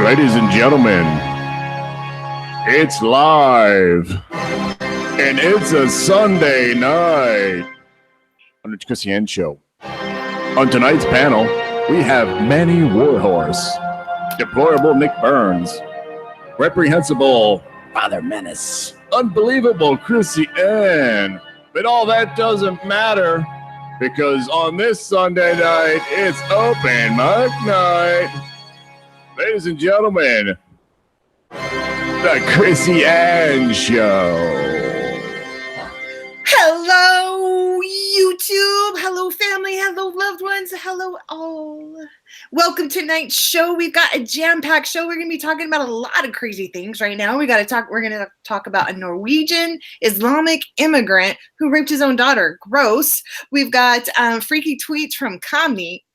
Ladies and gentlemen, it's live, and it's a Sunday night on the Christian Show. On tonight's panel, we have Manny Warhorse, deplorable Nick Burns, reprehensible Father Menace, unbelievable Chrissy Ann. But all that doesn't matter, because on this Sunday night, it's open mic night. Ladies and gentlemen, the Chrissy Ann Show. Hello, YouTube. Hello, family. Hello, loved ones. Hello, all. Welcome to tonight's show. We've got a jam-packed show. We're going to be talking about a lot of crazy things right now. We're going to talk about a Norwegian Islamic immigrant who raped his own daughter. Gross. We've got freaky tweets from Kami.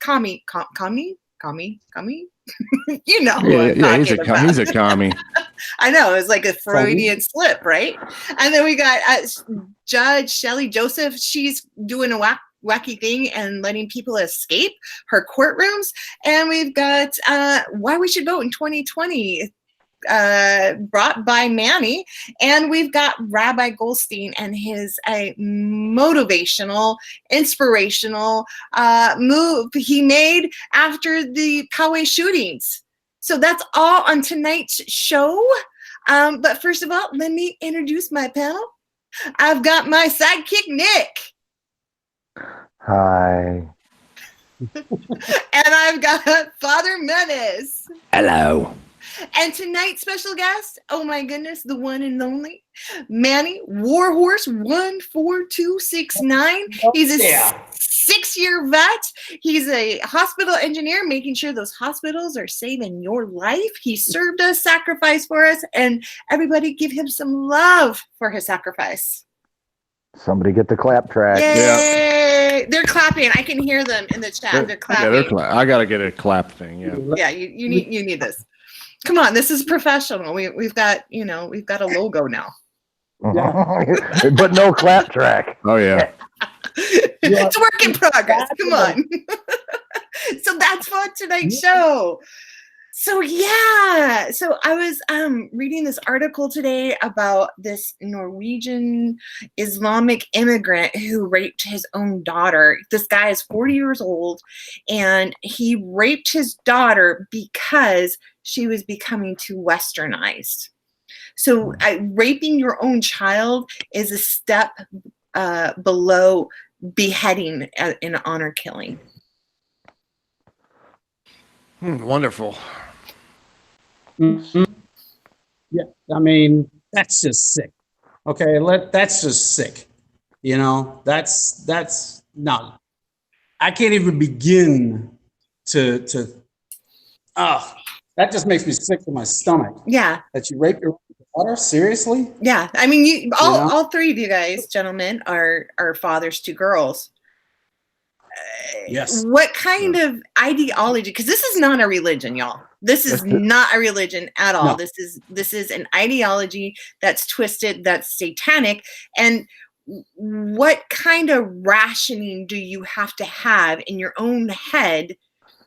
You know who I'm talking about. He's a commie. I know, it's like a Freudian slip, right? And then we got Judge Shelley Joseph. She's doing a wacky thing and letting people escape her courtrooms. And we've got Why We Should Vote in 2020, brought by Manny. And we've got Rabbi Goldstein and his motivational, inspirational move he made after the Poway shootings. So that's all on tonight's show. But first of all, let me introduce my panel. I've got my sidekick, Nick. Hi. And I've got Father Menace. Hello. And tonight's special guest, oh my goodness, the one and only Manny Warhorse 14269. He's a 6-year vet. He's a hospital engineer, making sure those hospitals are saving your life. He served us, sacrificed for us, and everybody give him some love for his sacrifice. Somebody get the clap track. Yay! Yeah. They're clapping. I can hear them in the chat. They're clapping. Yeah, I gotta get a clap thing. Yeah. Yeah, you need this. Come on, this is professional. We've got a logo now. But no clap track. Oh yeah. It's work in progress. Come on. So that's for tonight's show. So yeah, so I was reading this article today about this Norwegian Islamic immigrant who raped his own daughter. This guy is 40 years old, and he raped his daughter because she was becoming too westernized. So raping your own child is a step below beheading in honor killing. Wonderful. Mm-hmm. Yeah, I mean, that's just sick. Okay, that's just sick. You know, that's no. I can't even begin to that just makes me sick to my stomach. Yeah. That you rape your daughter? Seriously? Yeah. I mean, all three of you guys, gentlemen, are fathers to girls. Yes. What kind of ideology? Because this is not a religion, y'all. This is not a religion at all. No. This is an ideology that's twisted, that's satanic. And what kind of rationing do you have to have in your own head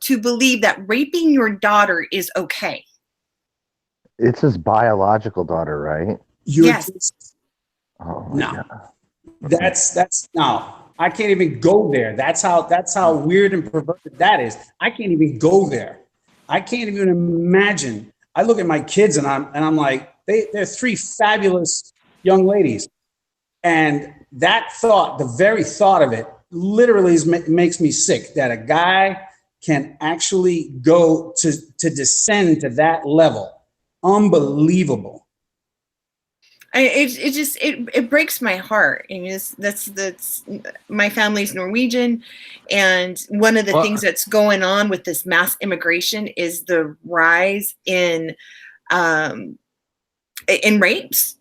to believe that raping your daughter is okay? It's his biological daughter, right? Yes. Oh no. God. That's no. I can't even go there. That's how weird and perverted that is. I can't even go there. I can't even imagine. I look at my kids and I'm like, they're three fabulous young ladies. And that thought, the very thought of it literally makes me sick, that a guy can actually go to descend to that level. Unbelievable. It breaks my heart. And that's my family's Norwegian, and one of the things that's going on with this mass immigration is the rise in rapes,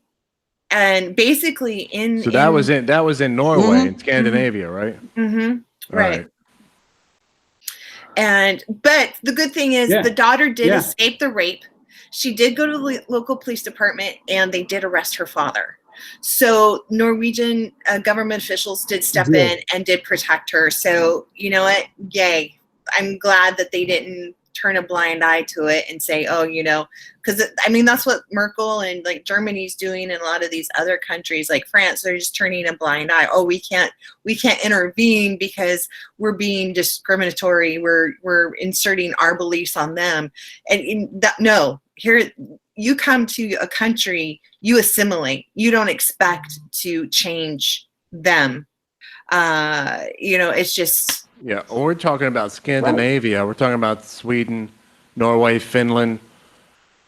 and basically that was in Norway and Scandinavia, right? Mm-hmm. Right. But the good thing is the daughter did escape the rape. She did go to the local police department, and they did arrest her father. So Norwegian government officials did step in and did protect her. So you know what? Yay. I'm glad that they didn't turn a blind eye to it and say, oh, because I mean, that's what Merkel and like Germany's doing, and a lot of these other countries like France, they're just turning a blind eye. Oh, we can't intervene because we're being discriminatory. We're inserting our beliefs on them. And no, here you come to a country, you assimilate. You don't expect to change them. It's just. Yeah, we're talking about Scandinavia. Right. We're talking about Sweden, Norway, Finland.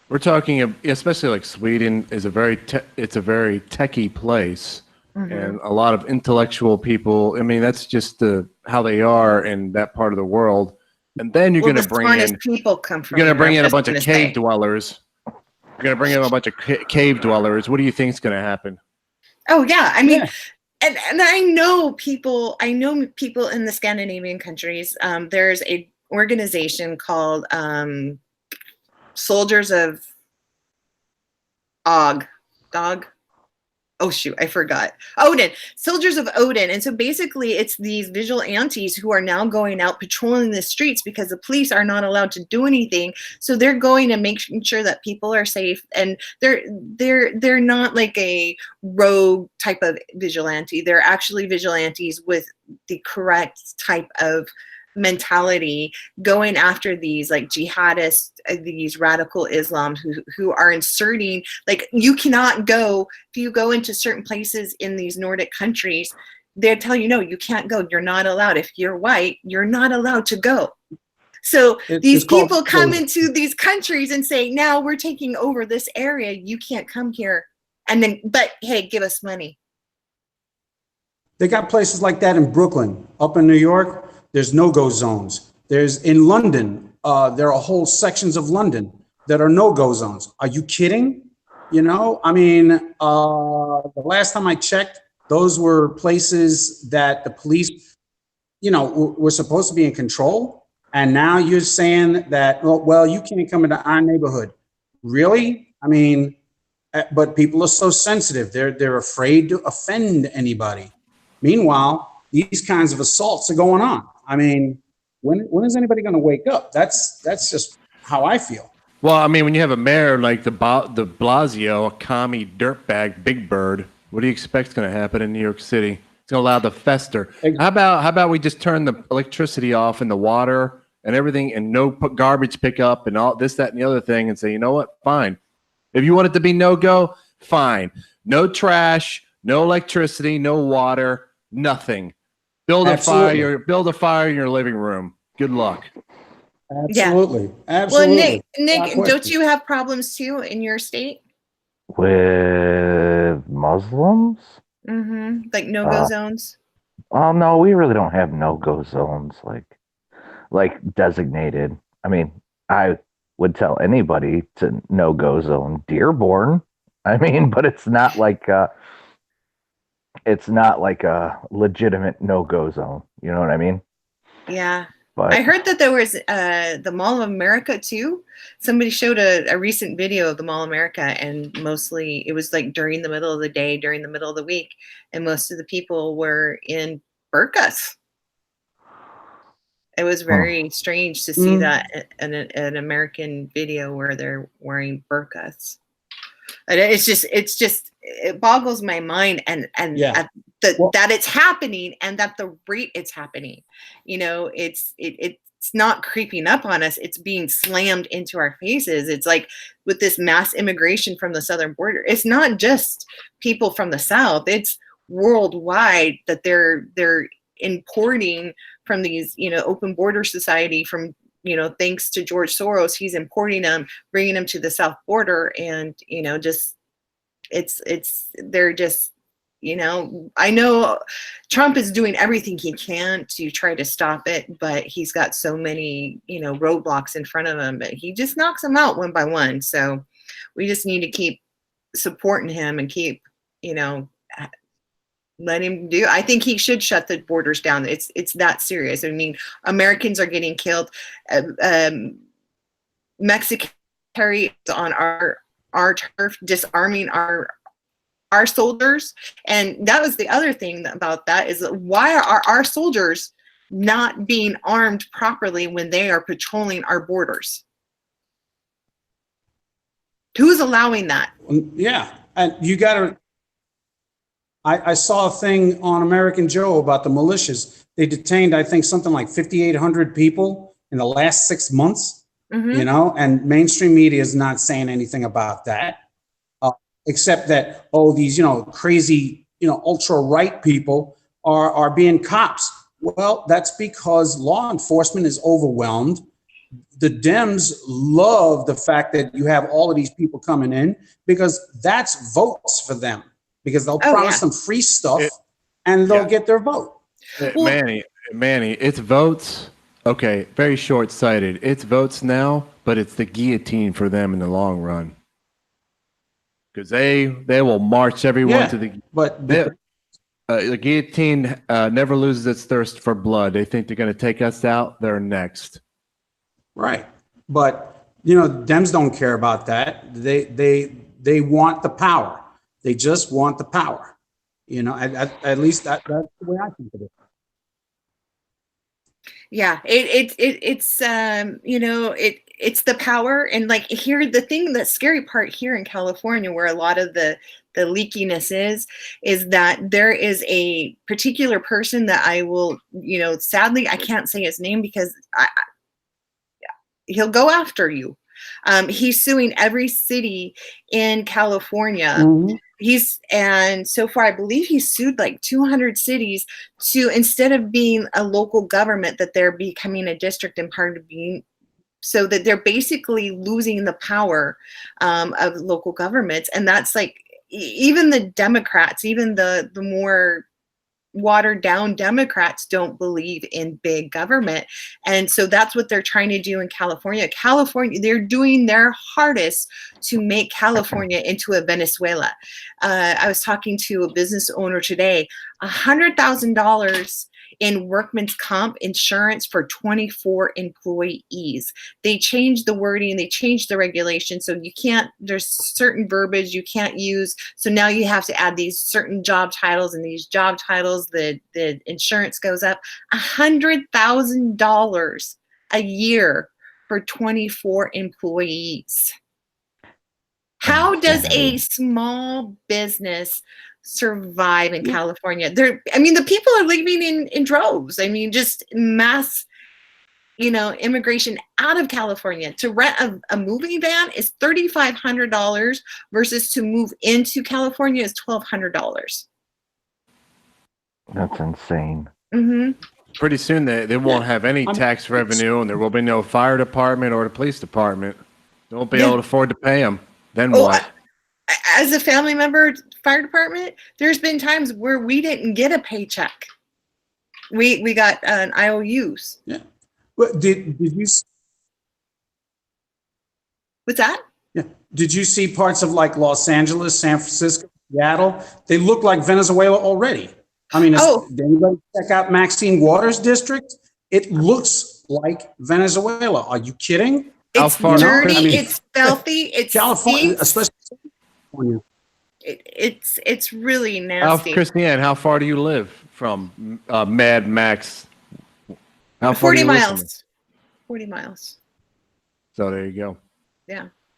We're talking, especially like Sweden is it's a very techie place, and a lot of intellectual people. I mean, that's just how they are in that part of the world. And then you're going to bring in people come from. You're going to bring in a bunch of cave dwellers. You're going to bring in a bunch of cave dwellers. What do you think is going to happen? Oh yeah, I mean. Yeah. And I know people in the Scandinavian countries. There's an organization called Soldiers of Og. Oh shoot, I forgot. Odin. Soldiers of Odin. And so basically it's these vigilantes who are now going out patrolling the streets because the police are not allowed to do anything. So they're going to make sure that people are safe, and they're not like a rogue type of vigilante. They're actually vigilantes with the correct type of mentality, going after these like jihadists, these radical Islam who are inserting, like, you cannot go, if you go into certain places in these Nordic countries, they tell you, no, you can't go, you're not allowed. If you're white, you're not allowed to go. So these people come into these countries and say, now we're taking over this area, you can't come here. And then, but hey, give us money. They got places like that in Brooklyn. Up in New York, there's no-go zones. There's in London, there are whole sections of London that are no-go zones. Are you kidding? I mean, the last time I checked, those were places that the police, were supposed to be in control. And now you're saying that, oh, well, you can't come into our neighborhood. Really? I mean, but people are so sensitive. They're afraid to offend anybody. Meanwhile, these kinds of assaults are going on. I mean, when is anybody going to wake up? That's just how I feel. Well, I mean, when you have a mayor like the Blasio, a commie dirtbag, Big Bird, what do you expect is going to happen in New York City? It's going to allow the fester. How about we just turn the electricity off and the water and everything, and no garbage pickup and all this, that, and the other thing, and say, you know what? Fine. If you want it to be no-go, fine. No trash, no electricity, no water, nothing. Build a fire in your living room. Good luck. Absolutely. Yeah. Absolutely. Well, Nick, don't you have problems too in your state? With Muslims? Like no-go zones? Oh, no, we really don't have no-go zones like designated. I mean, I would tell anybody to no-go zone Dearborn. I mean, but it's not like a legitimate no-go zone. You know what I mean? Yeah. But I heard that there was the Mall of America too. Somebody showed a recent video of the Mall of America, and mostly it was like during the middle of the day, during the middle of the week, and most of the people were in burqas. It was very strange to see that in an American video where they're wearing burqas. And it boggles my mind, and that it's happening, and that the rate it's happening. It's not creeping up on us. It's being slammed into our faces. It's like with this mass immigration from the southern border. It's not just people from the South. It's worldwide that they're importing from these, open border society from, thanks to George Soros, he's importing them, bringing them to the South border. And, they're just, I know Trump is doing everything he can to try to stop it, but he's got so many, roadblocks in front of him, but he just knocks them out one by one. So we just need to keep supporting him and keep, let him do. I think he should shut the borders down. It's that serious. I mean, Americans are getting killed. Mexican on our turf, disarming our soldiers. And that was the other thing about that, is why are our soldiers not being armed properly when they are patrolling our borders? Who's allowing that? Yeah, and you got to. I saw a thing on American Joe about the militias. They detained, I think, something like 5,800 people in the last 6 months. You know, and mainstream media is not saying anything about that, except that these crazy ultra right people are being cops. Well, that's because law enforcement is overwhelmed. The Dems love the fact that you have all of these people coming in because that's votes for them, because they'll promise them free stuff and they'll get their vote. Manny, it's votes. Okay, very short-sighted. It's votes now, but it's the guillotine for them in the long run. Because they will march everyone to the. But the guillotine never loses its thirst for blood. They think they're going to take us out. They're next. Right, but Dems don't care about that. They want the power. They just want the power. At least that's the way I think of it. Yeah, it's the power. And like here, the scary part here in California, where a lot of the leakiness is that there is a particular person that I will, sadly, I can't say his name because he'll go after you. He's suing every city in California. And so far, I believe he's sued like 200 cities to, instead of being a local government, that they're becoming a district and part of being, so that they're basically losing the power of local governments. And that's like, even the Democrats, even the more watered down Democrats don't believe in big government. And so that's what they're trying to do in California. They're doing their hardest to make California into a Venezuela. I was talking to a business owner today, $100,000 in workman's comp insurance for 24 employees. They changed the wording, they changed the regulation. So there's certain verbiage you can't use. So now you have to add these certain job titles, and these job titles, the insurance goes up $100,000 a year for 24 employees. How does a small business survive in California? The people are leaving in droves. Just mass, immigration out of California. To rent a moving van is $3,500 versus to move into California is $1,200. That's insane. Pretty soon they won't have any tax revenue, and there will be no fire department or the police department. They won't be able to afford to pay them. Then what? As a family member, fire department, there's been times where we didn't get a paycheck. We got an IOUs. Yeah. But did you? What's that? Yeah. Did you see parts of like Los Angeles, San Francisco, Seattle? They look like Venezuela already. Did anybody check out Maxine Waters' district? It looks like Venezuela. Are you kidding? It's dirty. It's filthy. It's California, especially California. It's really nasty. Christiane, how far do you live from Mad Max? How far 40 miles. 40 miles. So there you go.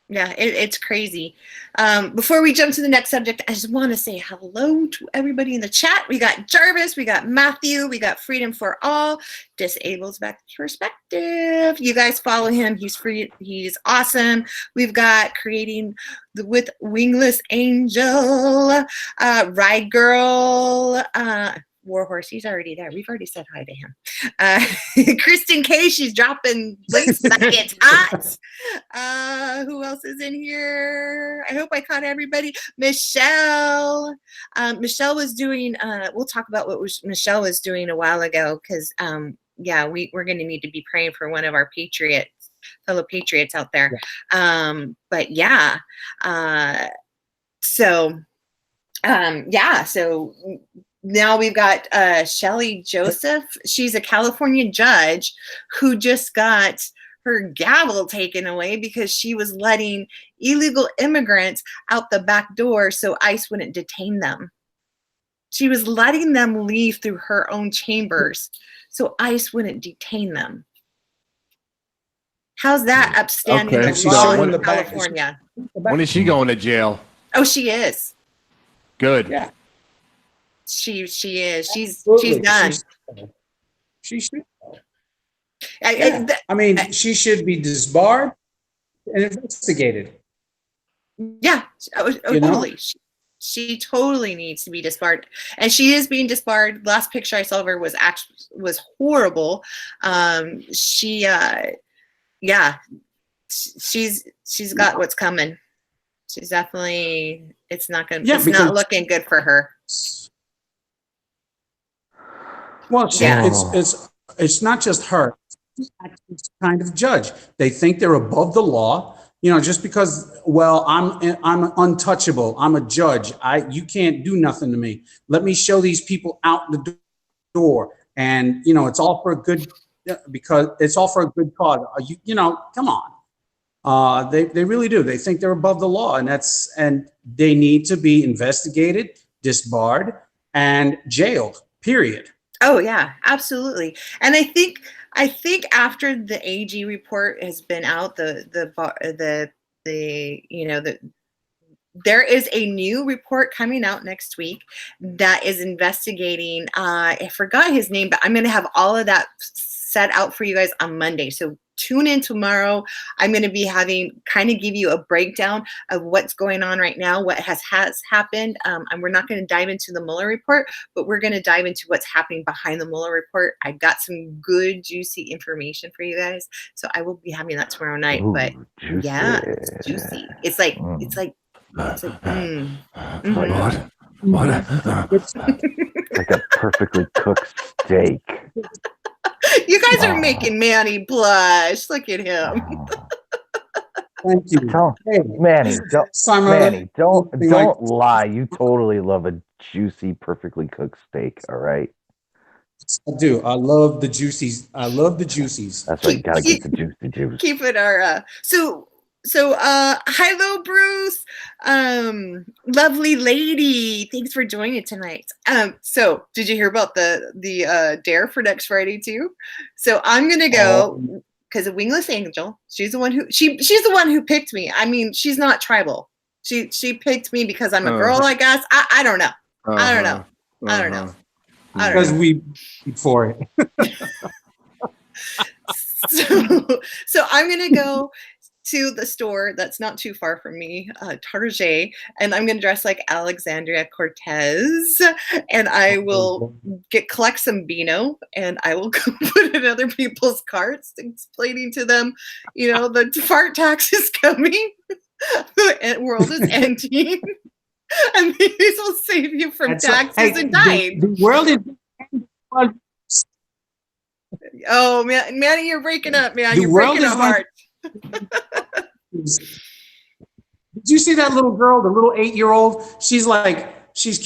Yeah, it's crazy. Before we jump to the next subject, I just want to say hello to everybody in the chat. We got Jarvis, we got Matthew, we got Freedom for All, Disabled Perspective. You guys follow him. He's free. He's awesome. We've got Creating with Wingless Angel, Ride Girl, Warhorse, he's already there. We've already said hi to him. Kristen K, she's dropping links like it's hot. Who else is in here? I hope I caught everybody. Michelle. Michelle was doing, we'll talk about what Michelle was doing a while ago, because, we're going to need to be praying for one of our fellow patriots out there. So now we've got Shelly Joseph. She's a California judge who just got her gavel taken away because she was letting illegal immigrants out the back door so ICE wouldn't detain them. She was letting them leave through her own chambers so ICE wouldn't detain them. How's that upstanding Okay, the so law when- in California? When is she going to jail? Oh, she is. Good. Yeah. She is. She's Absolutely. done. She should. I- I mean, she should be disbarred and investigated. Yeah, You know? totally. She totally needs to be disbarred, and she is being disbarred. Last picture I saw of her was horrible. Yeah, she's got what's coming. She's definitely. It's not gonna. Yeah, it's because- not looking good for her. Well, Yeah. it's not just her. It's kind of judge. They think they're above the law. You know, just because, well, I'm untouchable. I'm a judge. You can't do nothing to me. Let me show these people out the door. And, you know, it's all for a good, because it's all for a good cause. You know, come on. They really do. They think they're above the law, and they need to be investigated, disbarred, and jailed, period. Oh yeah, absolutely. And I think after the AG report has been out, there is a new report coming out next week that is investigating. I forgot his name, but I'm going to have all of that set out for you guys on Monday. So tune in tomorrow. I'm going to be give you a breakdown of what's going on right now, what has happened. And we're not going to dive into the Mueller report, but we're going to dive into what's happening behind the Mueller report. I've got some good, juicy information for you guys. So I will be having that tomorrow night. Ooh, but juicy. yeah, it's juicy. It's like, What? It's Like a perfectly cooked steak. you guys are making Manny blush. Look at him. thank you. Hey, Manny, Simon, don't lie. You totally love a juicy, perfectly cooked steak. All right. I do. I love the juicies. That's right. You gotta get the juicy juice. Keep it our hello Bruce, lovely lady, thanks for joining tonight. So did you hear about the dare for next Friday too? So I'm gonna go because a wingless angel, she's the one who picked me. I mean, she's not tribal. She picked me because I'm a girl, I guess. I don't know. I don't know. because we for it. So I'm gonna go to the store that's not too far from me, Target, and I'm gonna dress like Alexandria Cortez, and I will collect some Beano, and I will go put it in other people's carts, explaining to them, you know, the fart tax is coming, the world is ending, and these will save you from taxes and dying. The world is. Oh man, Manny, you're breaking up, man. The You're world breaking is up hard. Did you see that little girl, the little 8-year-old? She's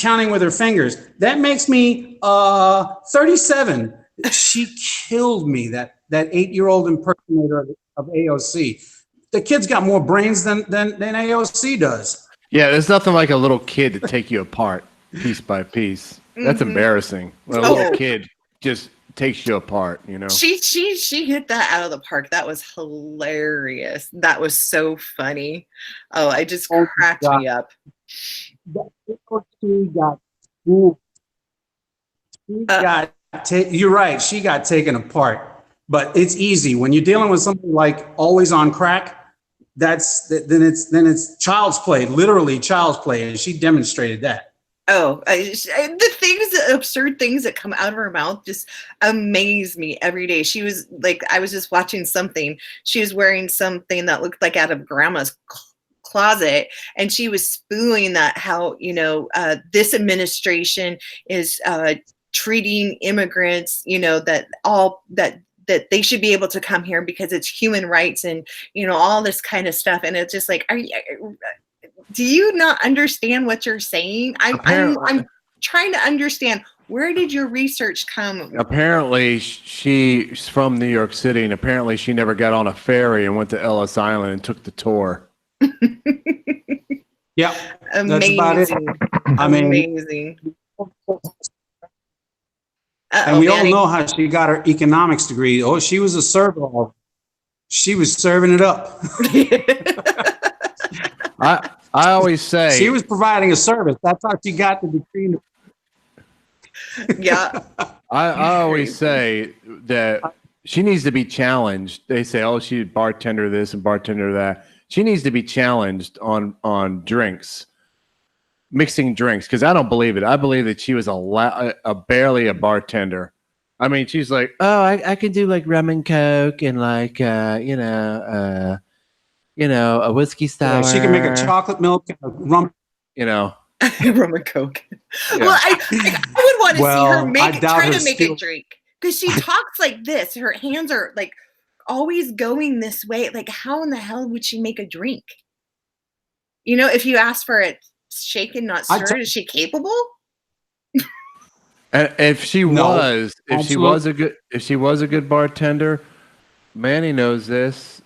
counting with her fingers. That makes me 37. She killed me, that 8-year-old impersonator of AOC. The kid's got more brains than AOC does. Yeah, there's nothing like a little kid to take you apart piece by piece. That's embarrassing. When a little kid just takes you apart, you know. She hit that out of the park. That was hilarious. That was so funny. Oh, I just cracked me up. You're right. She got taken apart. But it's easy when you're dealing with something like always on crack. Then it's child's play, literally child's play, and she demonstrated that. Oh, the absurd things that come out of her mouth just amaze me every day. She was like, I was just watching something. She was wearing something that looked like out of grandma's closet, and she was spewing that how, you know, this administration is treating immigrants, you know, that they should be able to come here because it's human rights and, you know, all this kind of stuff. And it's just like, do you not understand what you're saying? I'm trying to understand, where did your research come? Apparently, she's from New York City, and apparently she never got on a ferry and went to Ellis Island and took the tour. Yeah, Amazing. that's about it. I mean, amazing. And we all know how she got her economics degree. Oh, she was a server. She was serving it up. I always say she was providing a service. That's how she got the degree. Yeah. I always say that she needs to be challenged. They say, "Oh, she's bartender this and bartender that." She needs to be challenged on drinks, mixing drinks. Because I don't believe it. I believe that she was barely a bartender. I mean, she's like, "Oh, I can do like rum and coke and like a whiskey sour." Yeah, she can make a chocolate milk and a rum. Rum and coke. Yeah. Well, I would want to see her try to make a drink, because she talks like this. Her hands are like always going this way. Like, how in the hell would she make a drink? If you ask for it shaken, not stirred, is she capable? And if she was a good bartender, Manny knows this.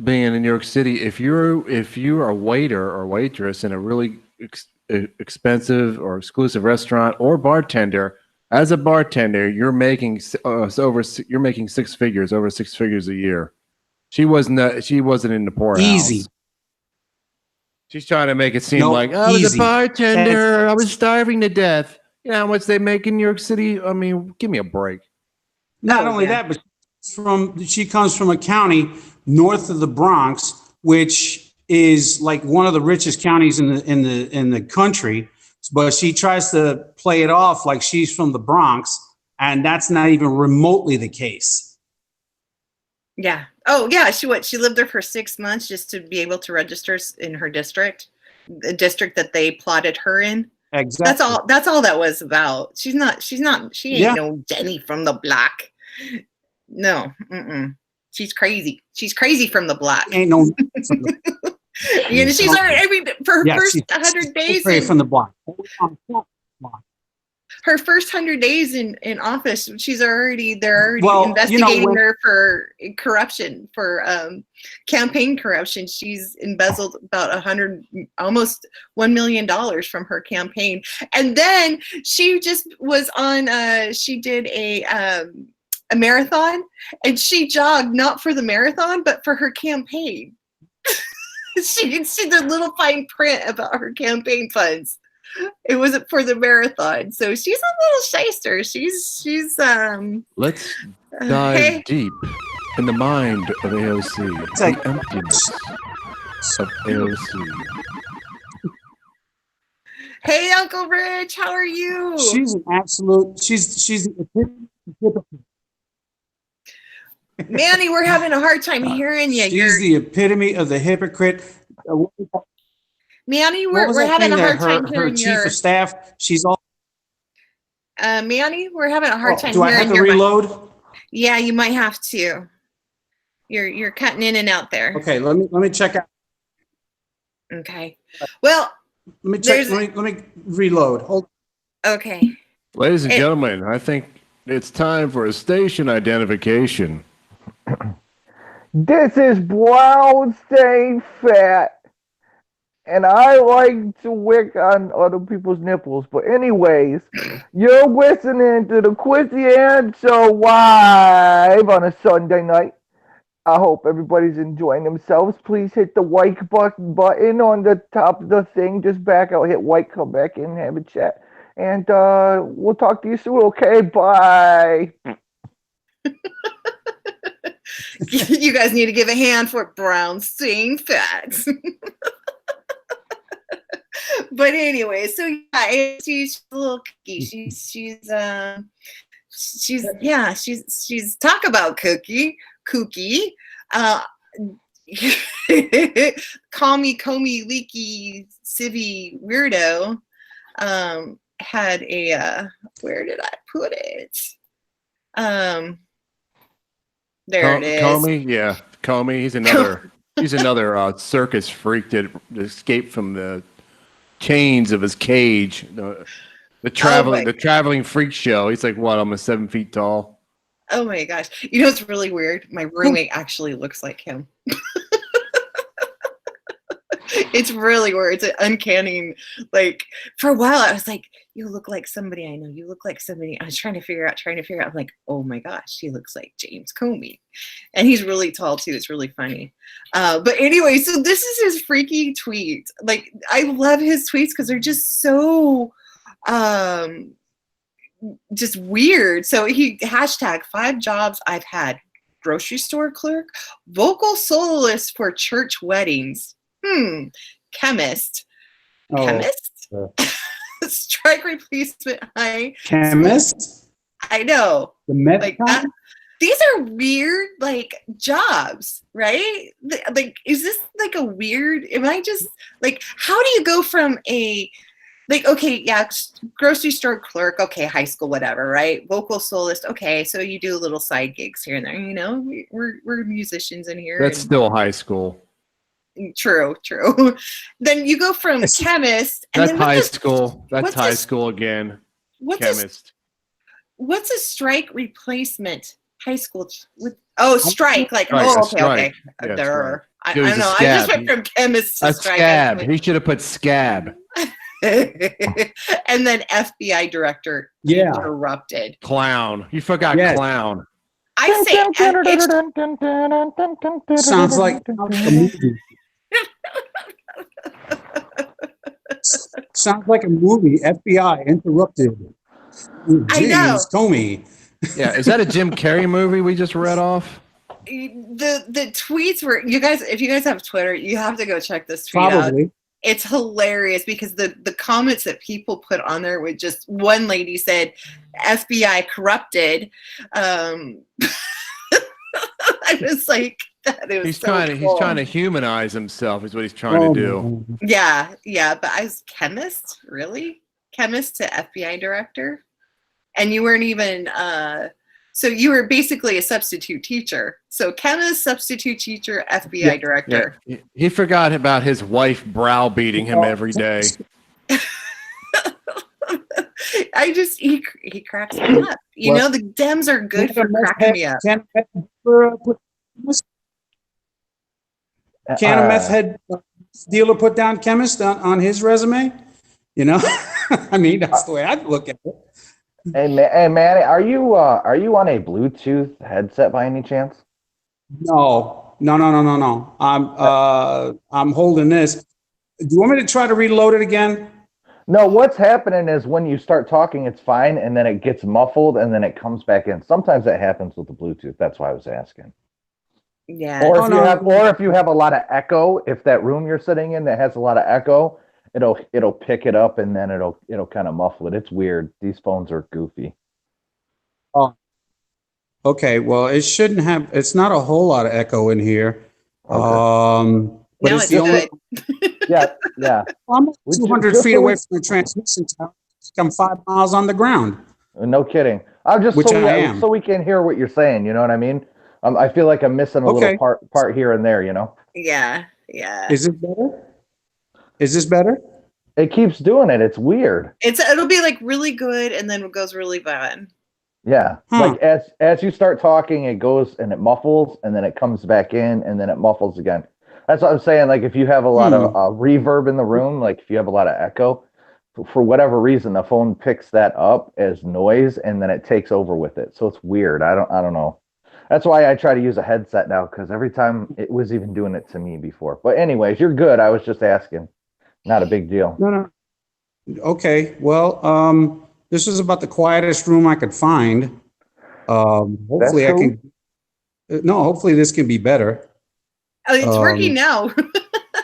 Being in New York City, if you're a waiter or waitress in a really expensive or exclusive restaurant or bartender, as a bartender, you're making over 6 figures, over 6 figures a year. She wasn't in the poorhouse. Easy. She's trying to make it seem like I was a bartender. I was starving to death. You know how much they make in New York City? I mean, give me a break. Not only that, but she comes from a county north of the Bronx, which is like one of the richest counties in the country. But she tries to play it off like she's from the Bronx, and that's not even remotely the case. Yeah. Oh, yeah. She lived there for 6 months just to be able to register in her district, the district that they plotted her in. Exactly. That's all that was about. She ain't no Jenny from the block. No. She's crazy. She's crazy from the block. Ain't no. She's already. For her first 100 days from the block. Her first 100 days in office, they're already investigating her for corruption, for campaign corruption. She's embezzled about almost $1 million from her campaign, and then she just was on. She did a marathon, and she jogged not for the marathon but for her campaign. She can see the little fine print about her campaign funds. It wasn't for the marathon, so she's a little shyster. She's Let's dive deep in the mind of AOC. The emptiness of AOC. Hey, Uncle Rich, how are you? She's an absolute. She's Manny, we're having a hard time hearing you. She's the epitome of the hypocrite. Manny, we're having a hard time hearing her chief of staff. She's all. Manny, we're having a hard time do hearing. I have to reload? Yeah, you might have to. You're cutting in and out there. Okay, let me check out. Okay. Well, let me check. Let me reload. Hold. Okay. Ladies and gentlemen, I think it's time for a station identification. This is Brown Stay Fat. And I like to wick on other people's nipples. But anyways, you're listening to the Quizzy and Show live on a Sunday night. I hope everybody's enjoying themselves. Please hit the like button on the top of the thing. Just back out, hit like, come back in, have a chat. And we'll talk to you soon, okay? Bye. You guys need to give a hand for Brown staying fat. But anyway, so yeah, she's a little cookie. She's talk about kooky. Call me Comey leaky civvy weirdo. Had a where did I put it? There it is. Comey, yeah, Comey. He's another circus freak that escaped from the chains of his cage. The traveling freak show. He's like what? Almost 7 feet tall. Oh my gosh! You know what's really weird? My roommate actually looks like him. It's really weird. It's an uncanny, like, for a while I was like, you look like somebody I know. You look like somebody. I was trying to figure out. I'm like, oh my gosh, he looks like James Comey. And he's really tall too. It's really funny. But anyway, so this is his freaky tweet. Like, I love his tweets because they're just so just weird. So he hashtag 5 jobs I've had: grocery store clerk, vocal soloist for church weddings, chemist, chemist, strike replacement high Chemist. I know, The meth like kind? that. These are weird, like, jobs, right? Like, is this like a weird? Am I just like? How do you go from a like, okay, yeah, grocery store clerk, okay, high school, whatever, right? Vocal soloist, okay, so you do little side gigs here and there, you know, we're musicians in here. That's still high school. True. Then you go from chemist. And That's then high school. That's what's high this- school again. What's Chemist. what's a strike replacement? High school with strike, like, Strike, oh, a okay. strike. Yeah, There. I It was don't a know. I scab. just went from chemist to A strike. scab. He should have put scab. And then FBI director interrupted. Clown. You forgot Yes. clown. I say Sounds like a movie. Sounds like a movie. FBI interrupted. I know. James Comey. Yeah, is that a Jim Carrey movie we just read off? The tweets were, you guys, if you guys have Twitter, you have to go check this tweet out. Probably. It's hilarious because the comments that people put on there were just, one lady said, FBI corrupted. I was like, He's trying to humanize himself is what he's trying to do. Yeah, but I was chemist, really? Chemist to FBI director? And you weren't even so you were basically a substitute teacher. So chemist, substitute teacher, FBI director. Yeah. He forgot about his wife browbeating him every day. He cracks me up. You know, the Dems are good for cracking me up. Can a meth head dealer put down chemist on his resume? You know, I mean, that's the way I'd look at it. Hey, Manny, are you on a Bluetooth headset by any chance? No. I'm holding this. Do you want me to try to reload it again? No, what's happening is when you start talking, it's fine, and then it gets muffled, and then it comes back in. Sometimes that happens with the Bluetooth. That's why I was asking. Yeah. Or if you have a lot of echo, if that room you're sitting in that has a lot of echo, it'll pick it up and then it'll kind of muffle it. It's weird. These phones are goofy. Oh, okay. Well, it shouldn't have. It's not a whole lot of echo in here. Okay. But No, it's the only. Yeah. I'm 200 feet away from the transmission tower. I'm 5 miles on the ground. No kidding. I'm just so we can hear what you're saying. You know what I mean? I feel like I'm missing a little part here and there. You know? Yeah. Is this better? Is this better? It keeps doing it. It's weird. It'll be like really good and then it goes really bad. Yeah. Like as you start talking, it goes and it muffles and then it comes back in and then it muffles again. That's what I'm saying. Like if you have a lot of reverb in the room, like if you have a lot of echo, for whatever reason, the phone picks that up as noise and then it takes over with it. So it's weird. I don't know. That's why I try to use a headset now, because every time it was even doing it to me before. But anyways, you're good. I was just asking. Not a big deal. No. Okay. Well, this is about the quietest room I could find. Hopefully I can. No, hopefully this can be better. Oh, it's working now.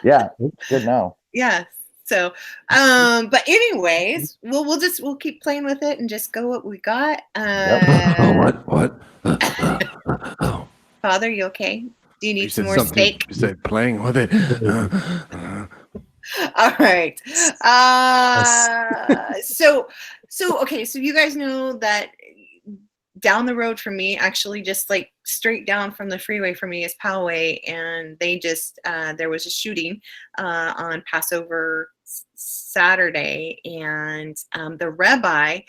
Yeah, it's good now. Yeah. So, but anyways, we'll keep playing with it and just go what we got. What? Father, you okay? Do you need some more something. steak? You said playing with it. All right. So okay. So you guys know that down the road from me, actually just like straight down from the freeway from me is Poway, and they just there was a shooting on Passover Saturday, and the Rabbi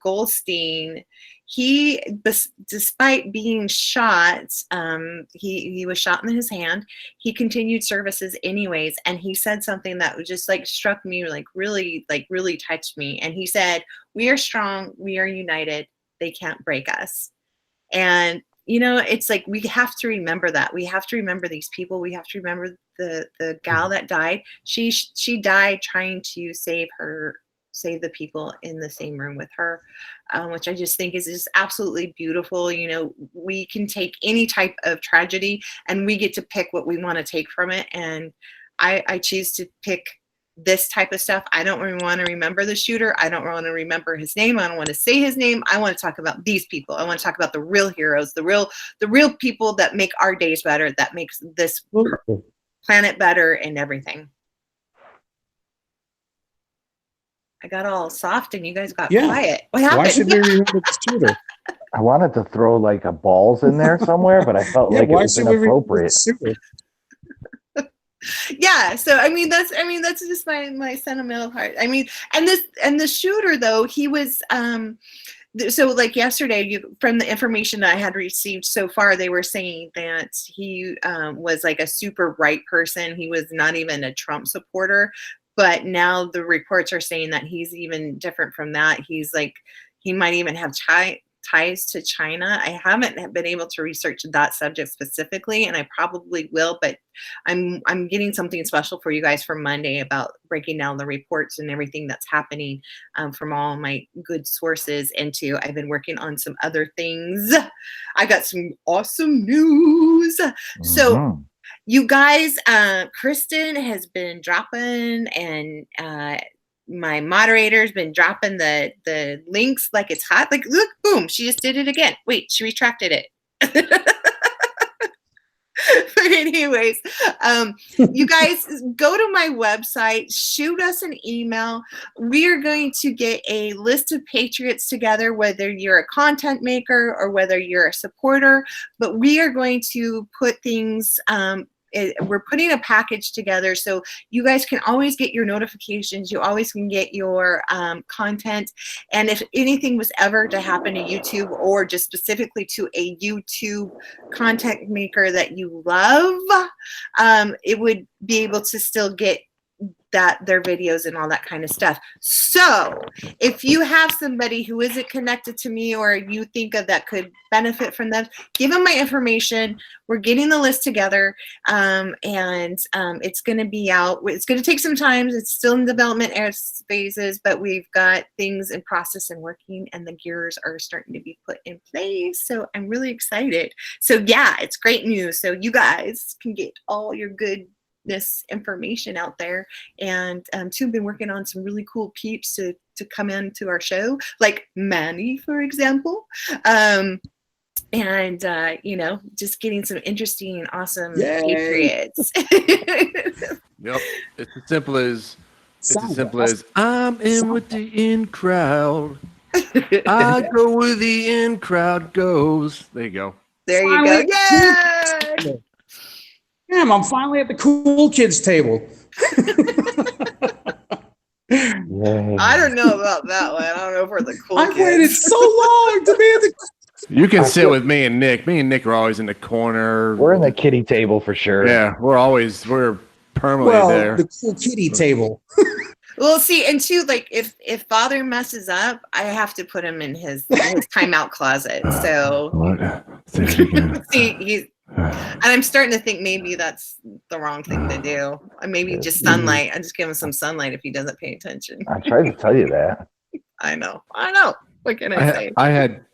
Goldstein, despite being shot, he was shot in his hand. He continued services anyways, and he said something that just like struck me, like really touched me. And he said, "We are strong. We are united. They can't break us." And it's like we have to remember that. We have to remember these people. We have to remember the gal that died. She died trying to save the people in the same room with her, which I just think is just absolutely beautiful. We can take any type of tragedy and we get to pick what we want to take from it. And I choose to pick this type of stuff. I don't really want to remember the shooter. I don't want to remember his name. I don't want to say his name. I want to talk about these people. I want to talk about the real heroes, the real people that make our days better, that makes this planet better and everything. I got all soft and you guys got quiet. What happened? Why should we remember the shooter? I wanted to throw like a balls in there somewhere, but I felt like it was inappropriate. Yeah, so that's just my sentimental part. And the shooter though, he was so like yesterday, from the information I had received so far, they were saying that he was like a super right person. He was not even a Trump supporter, but now the reports are saying that he's even different from that. He's like, he might even have ties to China. I haven't been able to research that subject specifically, and I probably will, but I'm getting something special for you guys for Monday about breaking down the reports and everything that's happening from all my good sources. I've been working on some other things. I got some awesome news. Mm-hmm. So you guys, Kristen has been dropping, and my moderator's been dropping the links like it's hot. Like, look, boom, she just did it again. Wait, she retracted it. But anyways, you guys go to my website, shoot us an email. We are going to get a list of patriots together, whether you're a content maker or whether you're a supporter, but we are going to put things, we're putting a package together so you guys can always get your notifications. You always can get your content. And if anything was ever to happen to YouTube, or just specifically to a YouTube content maker that you love, it would be able to still get their videos and all that kind of stuff. So if you have somebody who isn't connected to me or you think of that could benefit from them, give them my information. We're getting the list together, and it's going to be out. It's going to take some time. It's still in development phases, but we've got things in process and working, and the gears are starting to be put in place. So I'm really excited. So yeah, it's great news. So you guys can get all your good information out there, and too, been working on some really cool peeps to come into our show, like Manny, for example, and just getting some interesting, awesome patriots. Yep, it's as simple as I'm in with the in crowd. I go where the in crowd goes. There you go. There you go. Yeah. Damn, I'm finally at the cool kids table. I don't know about that one. I don't know if we're the cool kids. I waited so long to be at the. You can sit with me and Nick. Me and Nick are always in the corner. We're in the kitty table for sure. Yeah, we're permanently there. The cool kitty table. Well, see, and too, like if Father messes up, I have to put him in his timeout closet. So see, and I'm starting to think maybe that's the wrong thing to do. Or maybe just sunlight. I just give him some sunlight if he doesn't pay attention. I tried to tell you that. I know. What can I say? I had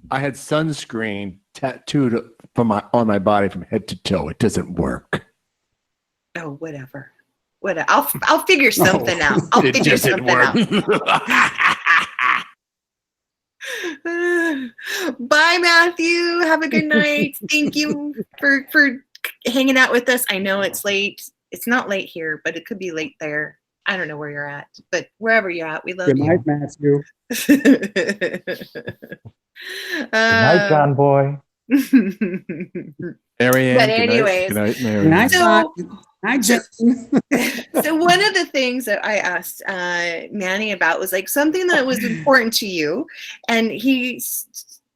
sunscreen tattooed on my body from head to toe. It doesn't work. Oh, whatever. I'll figure something out. I'll figure something out. Bye, Matthew. Have a good night. Thank you for hanging out with us. I know it's late. It's not late here, but it could be late there. I don't know where you're at, but wherever you're at, we love you. Good night, Matthew. Good night, John boy. Marianne. But anyways, good night, Marianne. So Hi, Jen. So one of the things that I asked Manny about was like something that was important to you, and he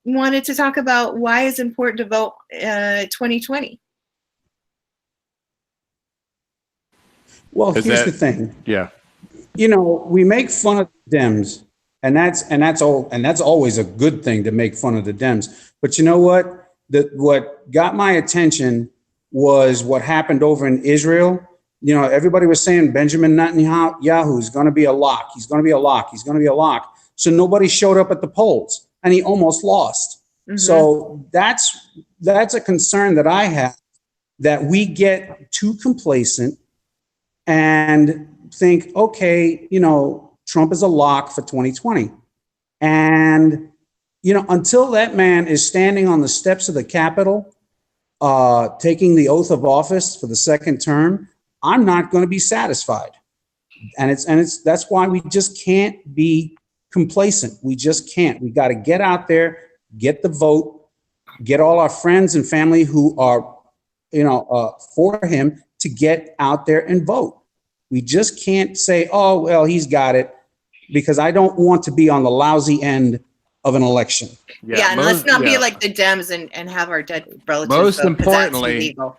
wanted to talk about why it's important to vote 2020. Well, Is here's that- the thing. Yeah. You know, we make fun of the Dems, and that's always a good thing to make fun of the Dems. But you know what? What got my attention was what happened over in Israel. You know, everybody was saying Benjamin Netanyahu is going to be a lock. He's going to be a lock. He's going to be a lock. So nobody showed up at the polls, and he almost lost. Mm-hmm. So that's a concern that I have, that we get too complacent and think, okay, you know, Trump is a lock for 2020. And, you know, until that man is standing on the steps of the Capitol, taking the oath of office for the second term, I'm not going to be satisfied. And that's why we just can't be complacent. We just can't. We got to get out there, get the vote, get all our friends and family who are, you know, for him to get out there and vote. We just can't say, oh, well, he's got it, because I don't want to be on the lousy end of an election. Yeah, and let's not be like the Dems and have our dead relatives. Most vote, 'cause that's importantly, illegal.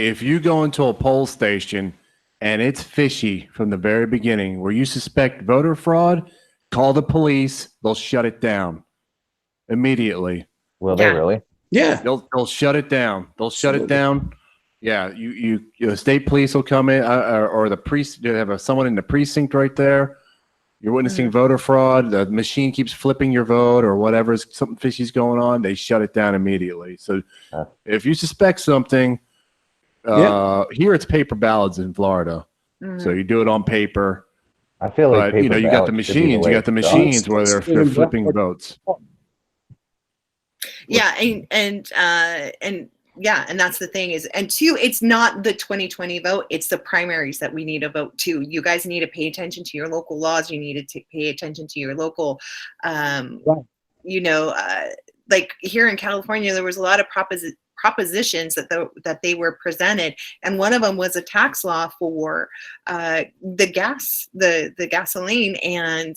if you go into a poll station and it's fishy from the very beginning, where you suspect voter fraud, call the police. They'll shut it down immediately. Will they Yeah. really? Yeah. They'll shut it down. They'll shut it Absolutely. down. Yeah, the state police will come in, or the precinct. You have someone in the precinct right there. You're witnessing voter fraud. The machine keeps flipping your vote, or whatever. Something fishy's going on. They shut it down immediately. So, if you suspect something, here it's paper ballots in Florida. So you do it on paper. I feel like But you know, you got the paper ballots should be machines. You way got the it's done. machines where they're flipping votes. Yeah, and that's the thing is, and two, it's not the 2020 vote, it's the primaries that we need to vote too. You guys need to pay attention to your local laws. You need to pay attention to your local, you know, like here in California, there was a lot of propositions that they were presented, and one of them was a tax law for the gasoline. And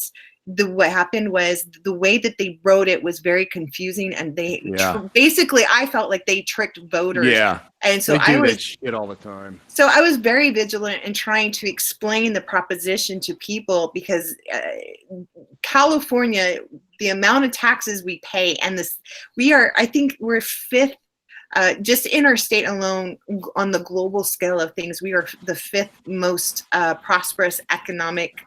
what happened was the way that they wrote it was very confusing, and they basically, I felt like they tricked voters. Yeah, and so they do that shit all the time. So I was very vigilant in trying to explain the proposition to people, because California, the amount of taxes we pay, and I think we're fifth. Just in our state alone, on the global scale of things, we are the fifth most prosperous economic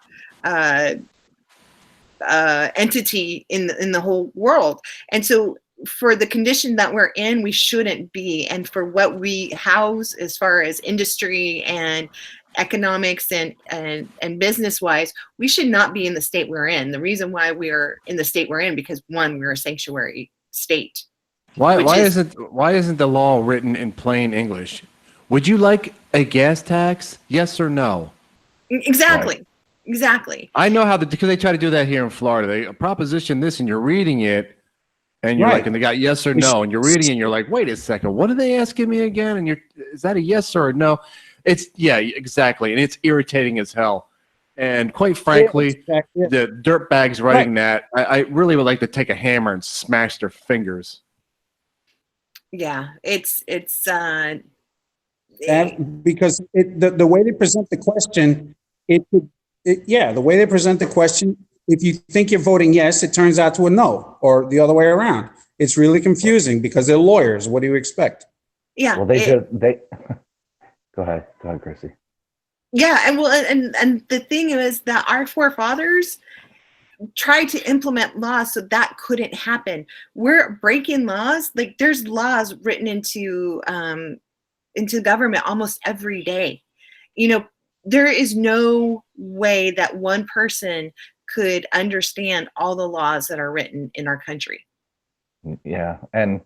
entity in the whole world. And so for the condition that we're in, we shouldn't be. And for what we house as far as industry and economics and business wise, we should not be in the state we're in. The reason why we are in the state we're in, because one, we're a sanctuary state. Why isn't the law written in plain English? Would you like a gas tax? Yes or no? Exactly. Right. Exactly. I know how because they try to do that here in Florida. They proposition this, and you're reading it, and you're like, and they got yes or no, and you're reading it, and you're like, wait a second, what are they asking me again? And is that a yes or a no? It's exactly, and it's irritating as hell. And quite frankly, the dirtbags writing that, I really would like to take a hammer and smash their fingers. Yeah, it's because the way they present the question, the way they present the question, if you think you're voting yes, it turns out to a no, or the other way around. It's really confusing because they're lawyers. What do you expect? Yeah. Well, they go ahead, Chrissy. Yeah, and the thing is that our forefathers tried to implement laws so that couldn't happen. We're breaking laws. Like, there's laws written into government almost every day. You know, there is no way that one person could understand all the laws that are written in our country. Yeah, and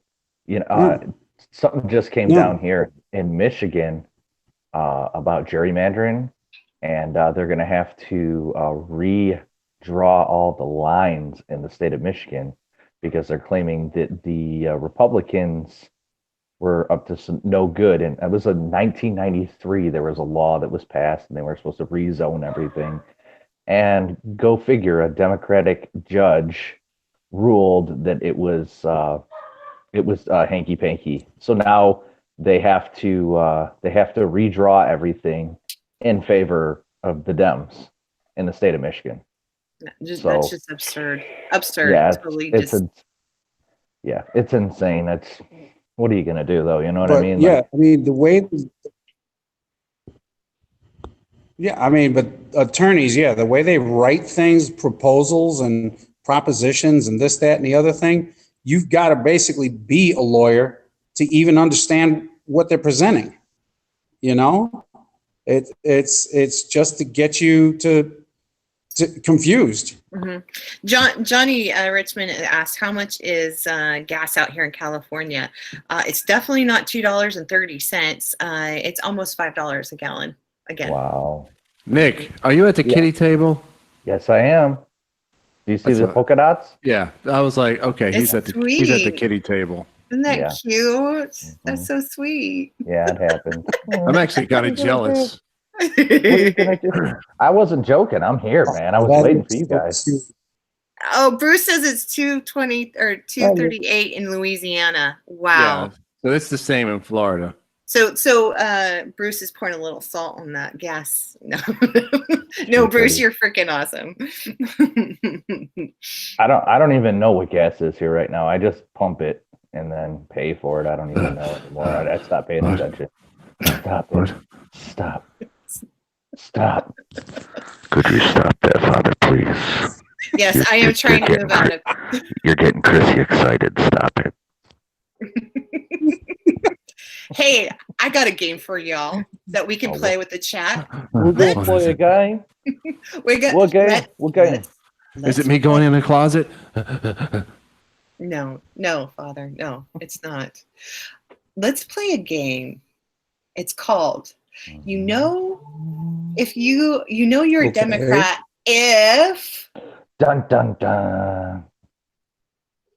you know, something just came down here in Michigan about gerrymandering, and they're going to have to redraw all the lines in the state of Michigan because they're claiming that the Republicans were up to some no good. And it was in 1993. There was a law that was passed, and they were supposed to rezone everything. And go figure, a Democratic judge ruled that it was hanky panky. So now they have to redraw everything in favor of the Dems in the state of Michigan. That's just absurd. Absurd. Yeah, Totally it's insane. What are you gonna do though? You know what I mean? Yeah, I mean the way. Yeah, I mean, but attorneys, the way they write things, proposals and propositions and this, that, and the other thing, you've got to basically be a lawyer to even understand what they're presenting. You know, it's just to get you to confused. Mm-hmm. Johnny Richmond asked, how much is gas out here in California? It's definitely not $2.30. It's almost $5 a gallon. Again. Wow. Nick, are you at the kitty table? Yes, I am. Do you see the polka dots? Yeah. I was like, okay, he's at the kitty table. Isn't that cute? Mm-hmm. That's so sweet. Yeah, it happened. I'm actually kind of jealous. What are you gonna do? I wasn't joking. I'm here, man. I was waiting for you guys. Oh, Bruce says it's 220 or 238 in Louisiana. Wow. Yeah. So it's the same in Florida. So Bruce is pouring a little salt on that gas. No, no, Bruce, you're freaking awesome. I don't even know what gas is here right now. I just pump it and then pay for it. I don't even know anymore. I stopped paying attention. Stop it. Stop. Could you stop that, Father, please? Yes, I am trying to move out of. You're getting Chrissy excited. Stop it. Hey, I got a game for y'all that we can play with the chat. We're gonna play a game. What game? Is it me going in the closet? No, Father. No, it's not. Let's play a game. It's called, if you're a Democrat if. Dun, dun, dun.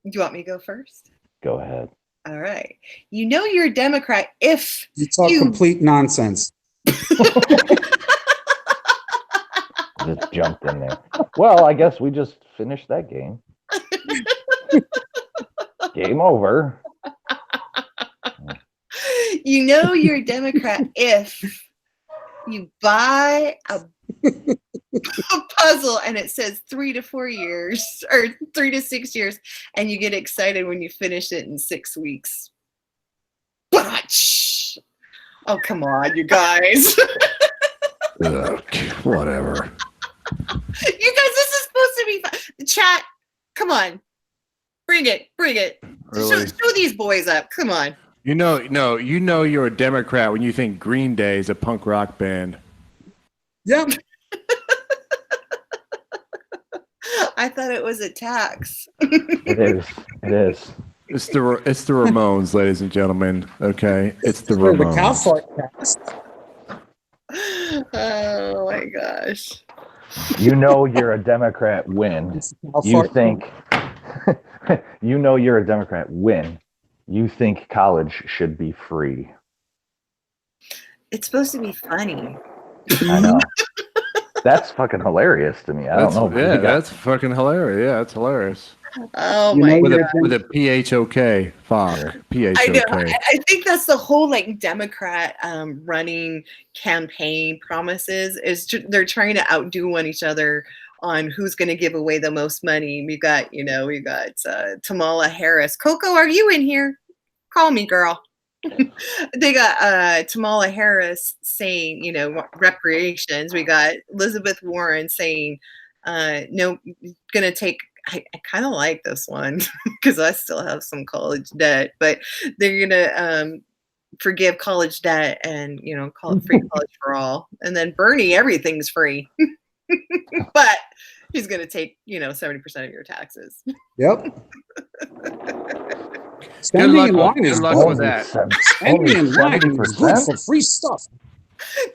Do you want me to go first? Go ahead. All right. You're a Democrat if you talk complete nonsense. Just jumped in there. Well, I guess we just finished that game. Game over. You're a Democrat if you buy a puzzle and it says 3 to 4 years or 3 to 6 years, and you get excited when you finish it in 6 weeks. Oh, come on, you guys. Whatever. You guys, this is supposed to be fun. The chat, come on. Bring it. Really? Show these boys up. Come on. You're a Democrat when you think Green Day is a punk rock band. Yeah. I thought it was a tax. It is. It's the Ramones, ladies and gentlemen. Okay, it's the Ramones. The cow fart tax. Oh my gosh. You're a Democrat when you think you're a Democrat when you think college should be free. It's supposed to be funny. I know. That's fucking hilarious to me. I don't know. Yeah, that's fucking hilarious. Yeah, that's hilarious. Oh my god. With a PHOK, fuck. PHOK. I know. I think that's the whole Democrat running campaign promises is they're trying to outdo each other on who's going to give away the most money. We got Kamala Harris. Coco, are you in here? Call me, girl. They got Kamala Harris saying, reparations. We got Elizabeth Warren saying, no, gonna take. I kind of like this one because I still have some college debt, but they're gonna forgive college debt and call it free college for all. And then Bernie, everything's free, but he's gonna take 70% of your taxes. Yep. Good luck with that. Spending in line is good for free stuff.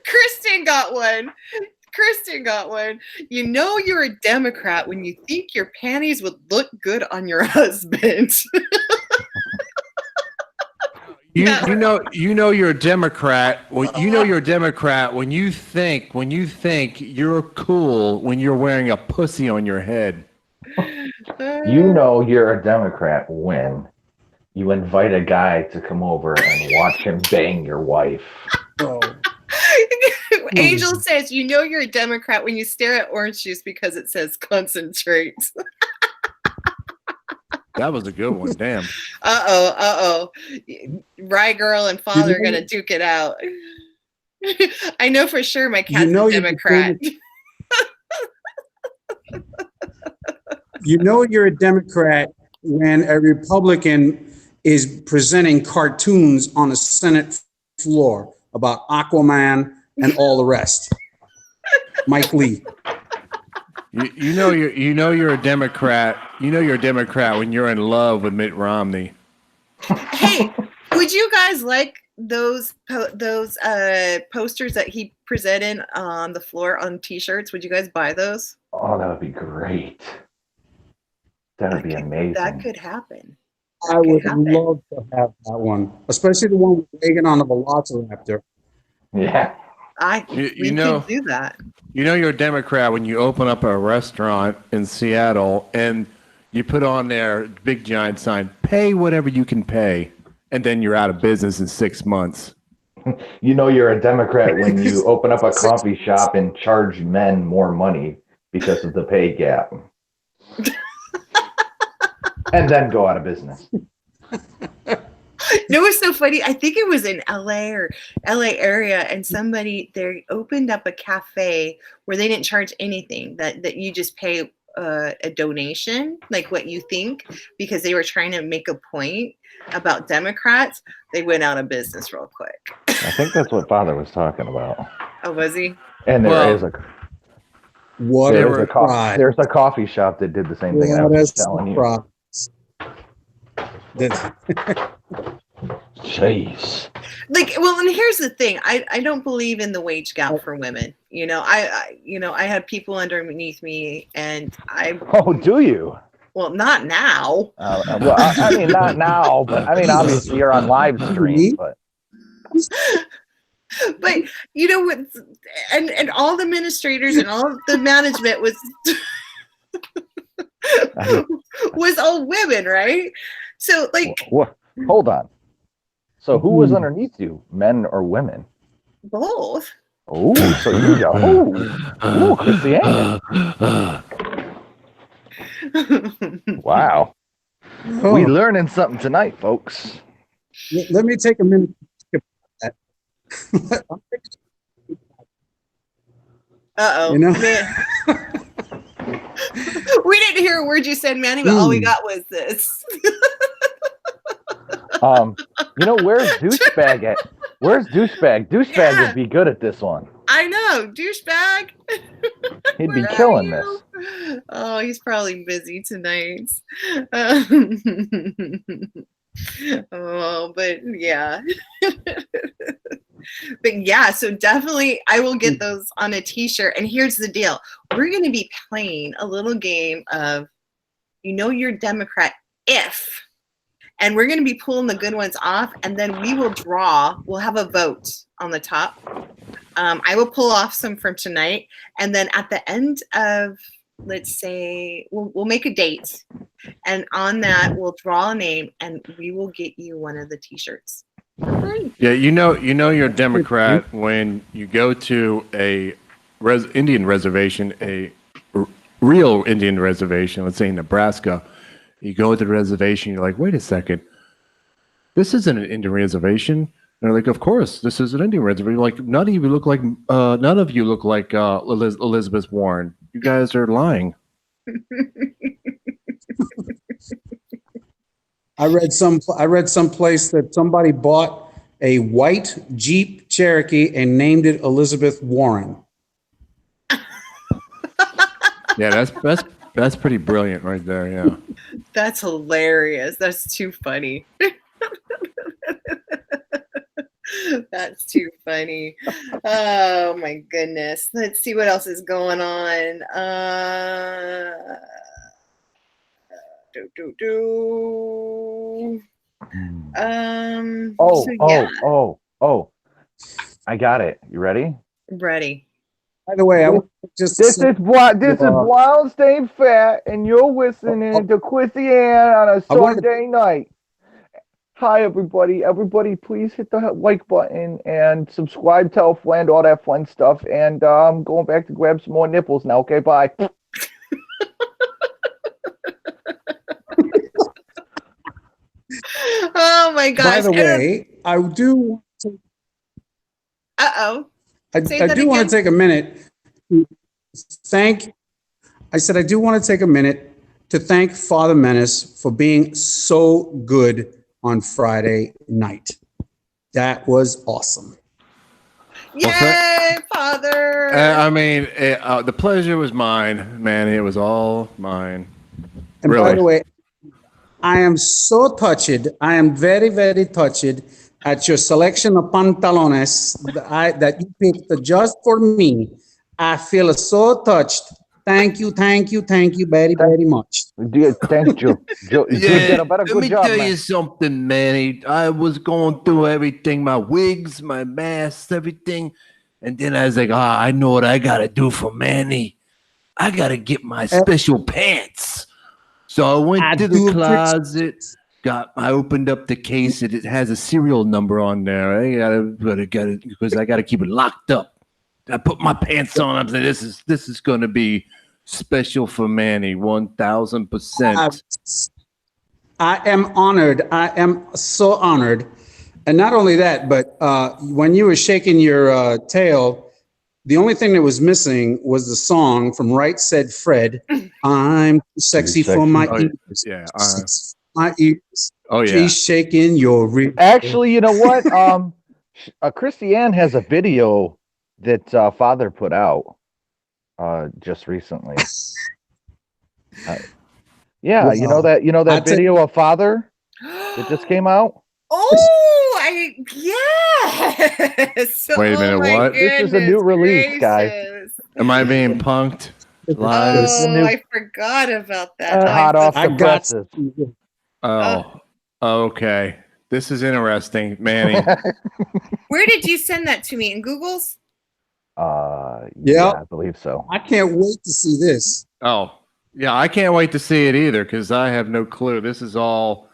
Kristen got one. You're a Democrat when you think your panties would look good on your husband. You know you're a Democrat. Well, you know you're a Democrat when you think you're cool when you're wearing a pussy on your head. You know you're a Democrat when you invite a guy to come over and watch him bang your wife. Oh. Angel says, you know you're a Democrat when you stare at orange juice because it says concentrate. That was a good one. Damn. Uh-oh. Rye girl and father are going to duke it out. I know for sure my cat's a Democrat. You know you're a Democrat when a Republican is presenting cartoons on the Senate floor about Aquaman and all the rest. Mike Lee. You know you're a Democrat. You know you're a Democrat when you're in love with Mitt Romney. Hey, would you guys like those posters that he presented on the floor on T-shirts? Would you guys buy those? Oh, that would be great. That would be amazing. That could happen. I would love to have that one, especially the one with Reagan on the Velociraptor. Yeah. We could do that. You know you're a Democrat when you open up a restaurant in Seattle and you put on there big giant sign, pay whatever you can pay, and then you're out of business in 6 months. You know you're a Democrat when you open up a coffee shop and charge men more money because of the pay gap. And then go out of business. No, it's so funny. I think it was in LA or LA area, and somebody they opened up a cafe where they didn't charge anything. That you just pay a donation, like what you think, because they were trying to make a point about Democrats. They went out of business real quick. I think that's what Father was talking about. Oh, was he? And there's a coffee shop that did the same thing. I was telling you. Jeez. And here's the thing. I don't believe in the wage gap for women. I had people underneath me, and Oh, do you? Well, not now. I mean, not now, but I mean, obviously you're on live stream, but. But what? And all the administrators and all the management was all women, right? So what? Hold on. So who was underneath you, men or women? Both. Oh, so you go. Christiane. Wow. Oh. We learning something tonight, folks. Let me take a minute. Uh-oh. We didn't hear a word you said, Manny, but all we got was this. Where's Douchebag at? Where's Douchebag? Douchebag would be good at this one. I know, Douchebag. He'd be killing this. Oh, he's probably busy tonight. Oh, but yeah. But yeah, so definitely I will get those on a T-shirt. And here's the deal. We're going to be playing a little game of, you're Democrat if, and we're going to be pulling the good ones off, and then we will draw. We'll have a vote on the top. I will pull off some from tonight, and then at the end of, let's say, we'll make a date, and on that we'll draw a name, and we will get you one of the T-shirts. Yeah, you're a Democrat when you go to a Indian reservation, a real Indian reservation, let's say in Nebraska. You go to the reservation, you're like, wait a second, this isn't an Indian reservation. And they're like, of course, this is an Indian reservation. You're like, none of you look like Elizabeth Warren. You guys are lying. I read someplace that somebody bought a white Jeep Cherokee and named it Elizabeth Warren. Yeah, that's pretty brilliant right there. Yeah, that's hilarious. That's too funny. That's too funny. Oh my goodness. Let's see what else is going on. Oh, so yeah, oh. I got it. You ready? ready. By the way, I want to just This is Wild Staying Fat, and you're listening to Quizzy Ann on a I wanted- Sunday night. Hi, everybody. Everybody, please hit the like button and subscribe, tell a friend, all that fun stuff. And I'm going back to grab some more nipples now. Okay, bye. Oh my gosh. by the way, I do. Uh-oh. I Say that do want again. to take a minute to thank. I said I do want to take a minute to thank Father Menace for being so good on Friday night. That was awesome. Yay, Father. I mean, the pleasure was mine, man. It was all mine. And Really? by the way, I am so touched. I am very, very touched at your selection of pantalones that you picked just for me. I feel so touched. Thank you very, very much. Thanks, Joe. You did a better let good me job, tell man. you something, Manny. I was going through everything, my wigs, my masks, everything. And then I was like, I know what I got to do for Manny. I got to get my special pants. So I went to the closet, I opened up the case. It has a serial number on there. Because I got to keep it locked up. I put my pants on. I'm saying, this is going to be special for Manny, 1,000%. I am honored. I am so honored. And not only that, but when you were shaking your tail, the only thing that was missing was the song from Right Said Fred, I'm too sexy for my ears. Yeah. My ears. Oh, yeah. She's shaking your rib. Actually, you know what? Christiane has a video that Father put out just recently. Yeah, Wow. you know that video of Father that just came out? Yes. Wait a minute, Oh my what? This is a new release, guys. gracious. Am I being punked live? Oh, I forgot about that. Hot off I the got presses. Oh, okay. This is interesting, Manny. Where did you send that to me? In Google's? Yeah, I believe so. I can't wait to see this. Oh, yeah. I can't wait to see it either because I have no clue. This is all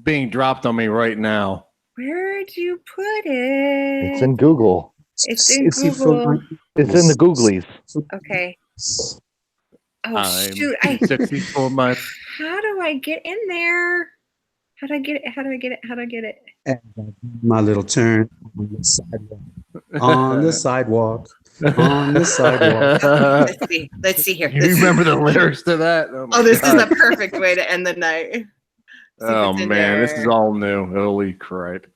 being dropped on me right now. Where'd you put it? It's in Google. It's in Google. It's in the Googlies. Okay. Oh I'm shoot! sexy for my. How do I get in there? How do I get it? How do I get it? How do I get it? And my little turn on the sidewalk. On the sidewalk. On the sidewalk. Let's see here. You remember the lyrics to that? Oh, this is the perfect way to end the night. Oh man, this is all new. Holy crap!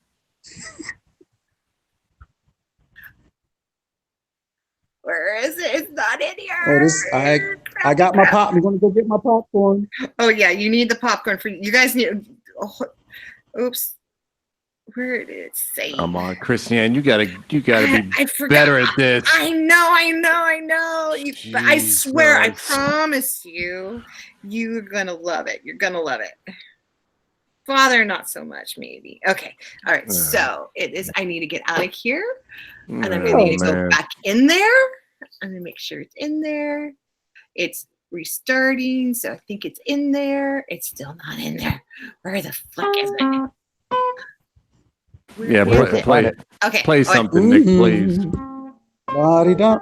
Where is it? It's not in here. I got my pop. I'm gonna go get my popcorn. Oh yeah, you need the popcorn for you guys need. Oh, oops. Where did it say? Come on, Christiane, you gotta be I forgot. better at this. I know. But I swear, I promise you, you're gonna love it. You're gonna love it. Father, not so much, maybe. Okay. All right. So it is. I need to get out of here, and then I need to go back in there. I'm gonna make sure it's in there. It's restarting, so I think it's in there. It's still not in there. Where the fuck is it? Yeah, play it. Okay. Play something, Nick, please. La-di-da.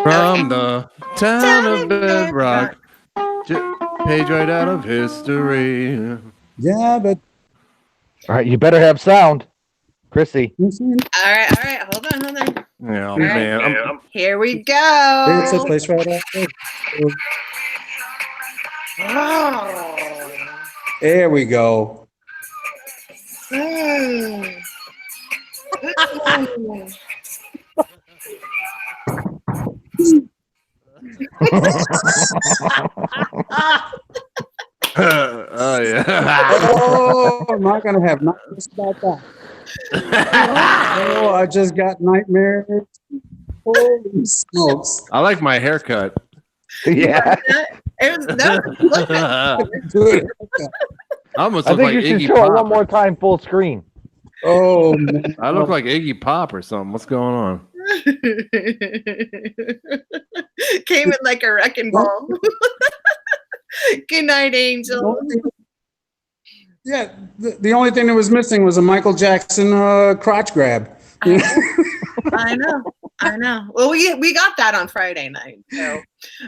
From the town of Bedrock, page right out of history. Yeah, but All right, you better have sound, Chrissy. All right. Hold on. Yeah, All man. right. Here we go. there's a place right out there. There we go. Oh yeah. Oh, I'm not gonna have nightmares about that. Oh, I just got nightmares. Holy smokes! I like my haircut. Yeah. It was look at Dude. I almost I look think like you should Iggy show it Pop. one more time, full screen. Oh, man. I look like Iggy Pop or something. What's going on? Came in like a wrecking ball. Good night, Angel. Yeah, the only thing that was missing was a Michael Jackson crotch grab. I know. Well, we got that on Friday night. So,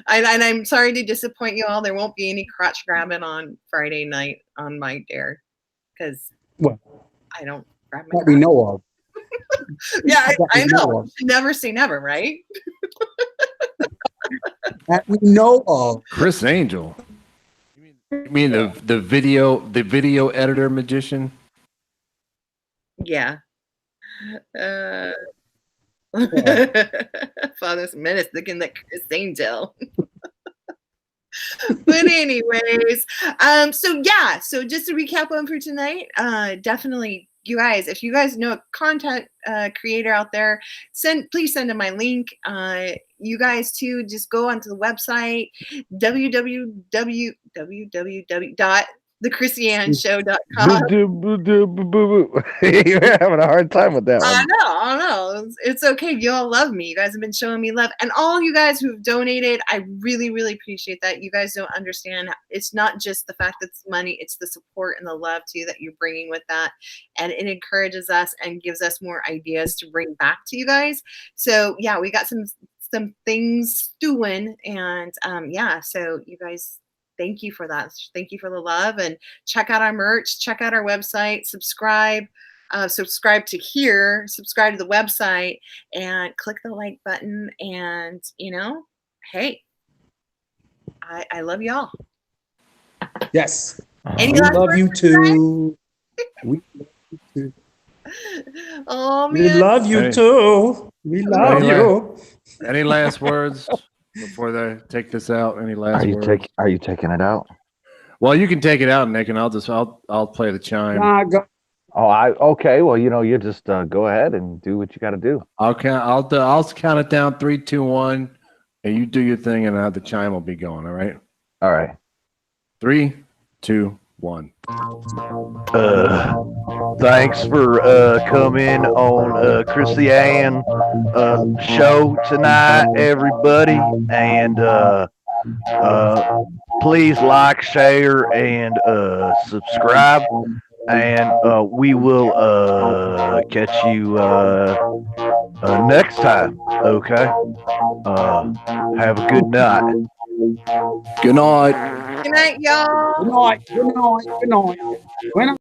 and I'm sorry to disappoint you all. There won't be any crotch grabbing on Friday night on my dare because Well, I don't grab my that we crotch. know of. Yeah, I know. know of. You should never say never, right? That we know of. Chris Angel. You mean the video editor magician? Yeah. Father's menace looking like Chris Angel. But anyways, so just to recap on for tonight, definitely you guys, if you guys know a content creator out there, please send them my link. You guys too, just go onto the website www.thechristianshow.com. You're having a hard time with that I one. know. It's okay. You all love me. You guys have been showing me love. And all you guys who've donated, I really, really appreciate that. You guys don't understand. It's not just the fact that it's money, it's the support and the love too that you're bringing with that. And it encourages us and gives us more ideas to bring back to you guys. So yeah, we got some things stewing. And so you guys, thank you for that. Thank you for the love, and check out our merch, check out our website, subscribe to subscribe to the website, and click the like button. And hey, I love y'all. Yes. Any We last love words you for too. We Oh we man, love you Hey. too. We love Any you. Any last words before they take this out? Any last words? Are you taking it out? Well, you can take it out, Nick, and I'll play the chime. Nah, go. Okay. Well, you just go ahead and do what you got to do. I'll count it down 3, 2, 1, and you do your thing, and the chime will be going. All right. All right. 3, 2, 1. Thanks for coming on Christian show tonight, everybody, and please like, share, and subscribe, and we will catch you next time. Okay. Have a good night. Good night. good night, y'all. Good night. Good night. Good night. Bueno.